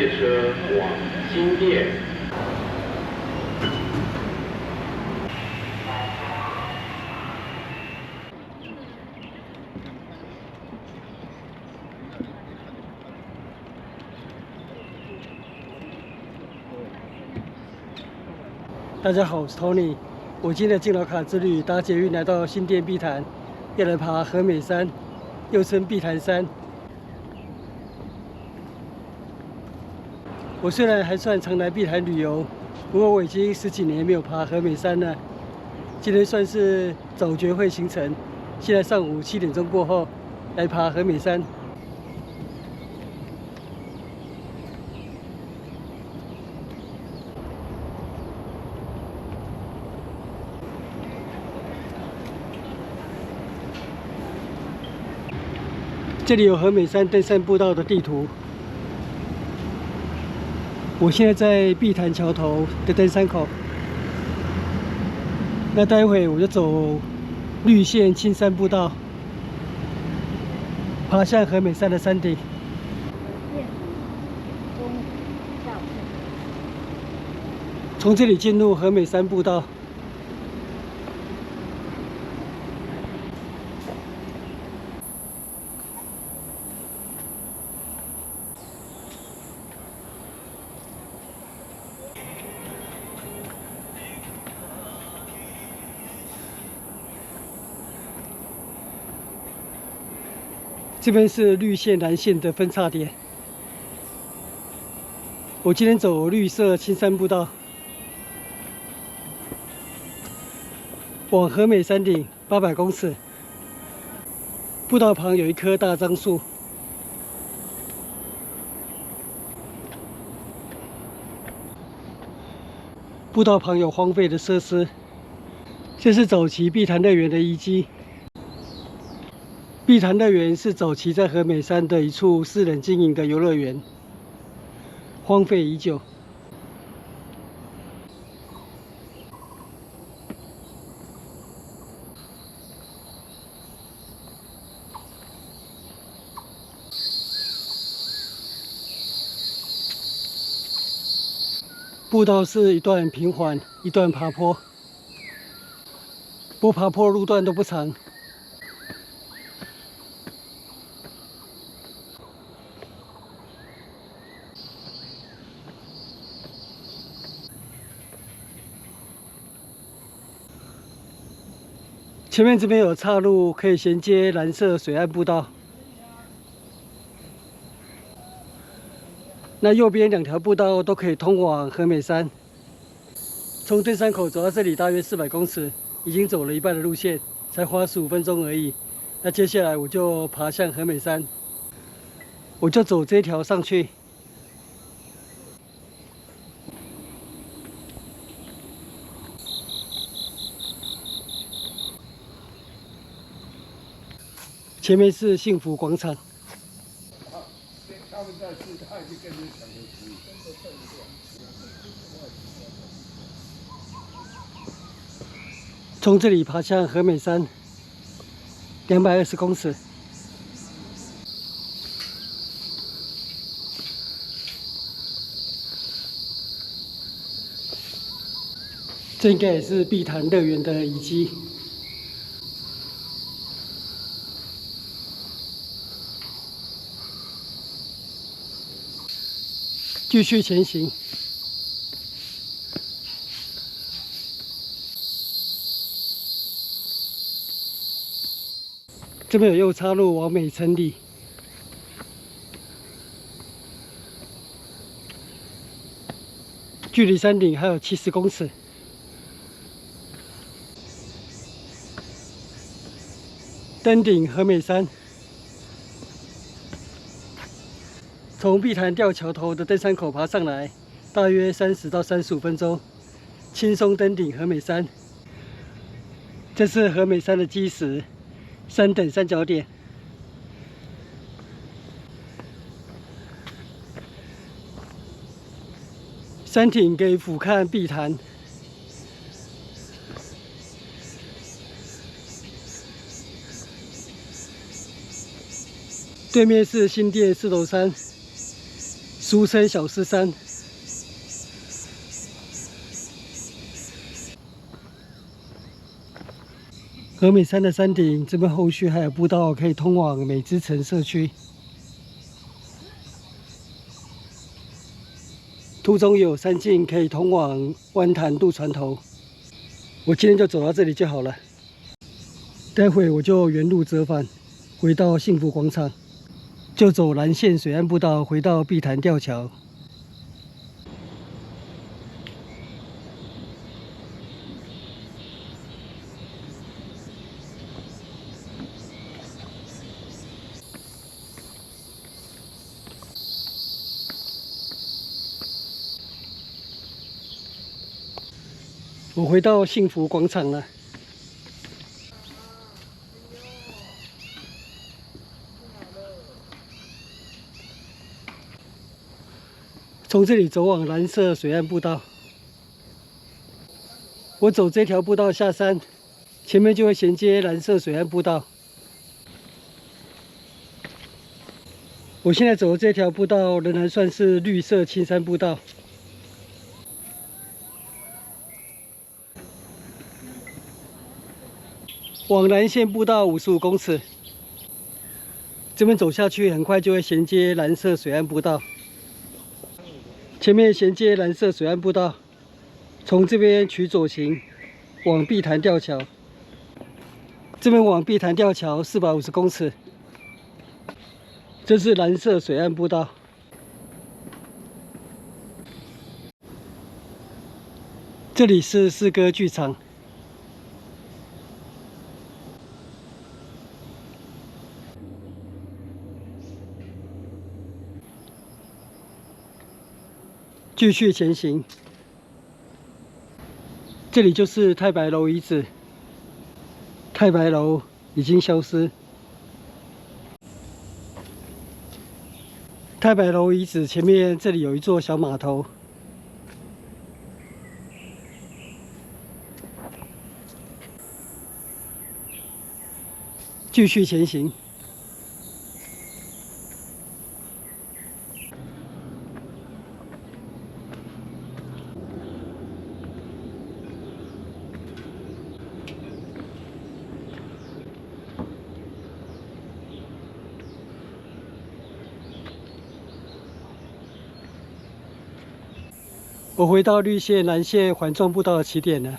列車往新店。大家好，我是 Tony。我今天的敬老卡之旅搭捷運來到新店碧潭，要來爬和美山，又稱碧潭山。我雖然還算常來碧潭旅遊，不過我已經10幾年沒有爬和美山了。今天算是早覺會行程，現在上午7點鐘過後來爬和美山。這裡有和美山登山步道的地圖。我現在在碧潭橋頭的登山口，那待會我就走綠線青山步道，爬向和美山的山頂。從這裡進入和美山步道。這邊是綠線、藍線的分叉點。我今天走綠色青山步道，往和美山頂800公尺。步道旁有一棵大樟樹。步道旁有荒廢的設施，這是早期碧潭樂園的遺跡。碧潭樂園是早期在和美山的一處私人經營的遊樂園，荒廢已久。步道是一段平緩，一段爬坡，不過爬坡路段都不長。前面這邊有岔路，可以銜接藍色水岸步道。那右邊2條步道都可以通往和美山。從登山口走到這裡大約400公尺，已經走了一半的路線，才花15分鐘而已。那接下來我就爬向和美山，我就走這條上去。前面是幸福廣場。從這裡爬向和美山，220公尺。這應該也是碧潭樂園的遺跡。繼續前行。這邊有右岔路往美城里，距離山頂還有70公尺。登頂和美山。從碧潭吊橋頭的登山口爬上來，大約30到35分鐘，輕鬆登頂和美山。這是和美山的基石，3等三角點。山頂可以俯瞰碧潭。對面是新店4頭山。俗稱小獅山。和美山的山頂這邊後續還有步道可以通往美之城社區，途中有山徑可以通往灣潭渡船頭。我今天就走到這裡就好了，待會我就原路折返，回到幸福廣場，就走藍線水岸步道回到碧潭吊橋。我回到幸福廣場了。從這裡走往藍色水岸步道，我走這條步道下山，前面就會銜接藍色水岸步道。我現在走的這條步道仍然算是綠色青山步道。往藍線步道55公尺，這邊走下去很快就會銜接藍色水岸步道。前面銜接藍色水岸步道，從這邊取左行往碧潭吊橋。這邊往碧潭吊橋450公尺，這是藍色水岸步道。這裡是四歌劇場。繼續前行，這裡就是太白樓遺址。太白樓已經消失。太白樓遺址前面這裡有一座小碼頭。繼續前行。我回到綠線、藍線環狀步道的起點了。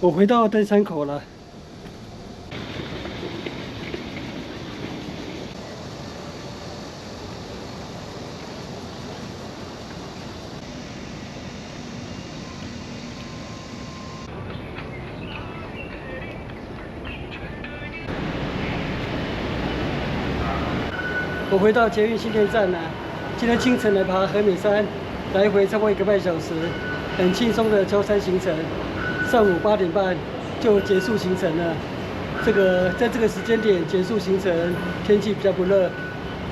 我回到登山口了。我回到捷運新店站了。今天清晨來爬和美山，來回超過1個半小時，很輕鬆的郊山行程。上午8點半就結束行程了。在這個時間點結束行程，天氣比較不熱，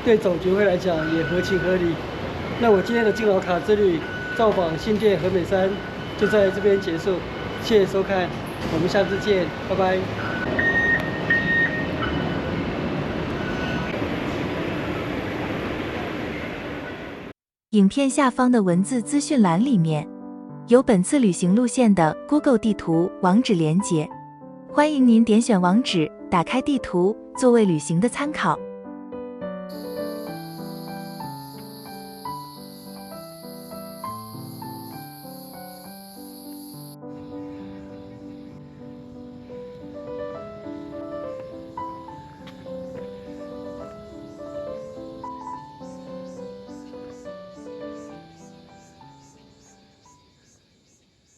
對總局會來講也合情合理。那我今天的敬老卡之旅，造訪新店和美山就在這邊結束。謝謝收看，我們下次見，拜拜。影片下方的文字資訊欄裡面有本次旅行路線的 Google 地圖網址連結，歡迎您點選網址，打開地圖，作為旅行的參考。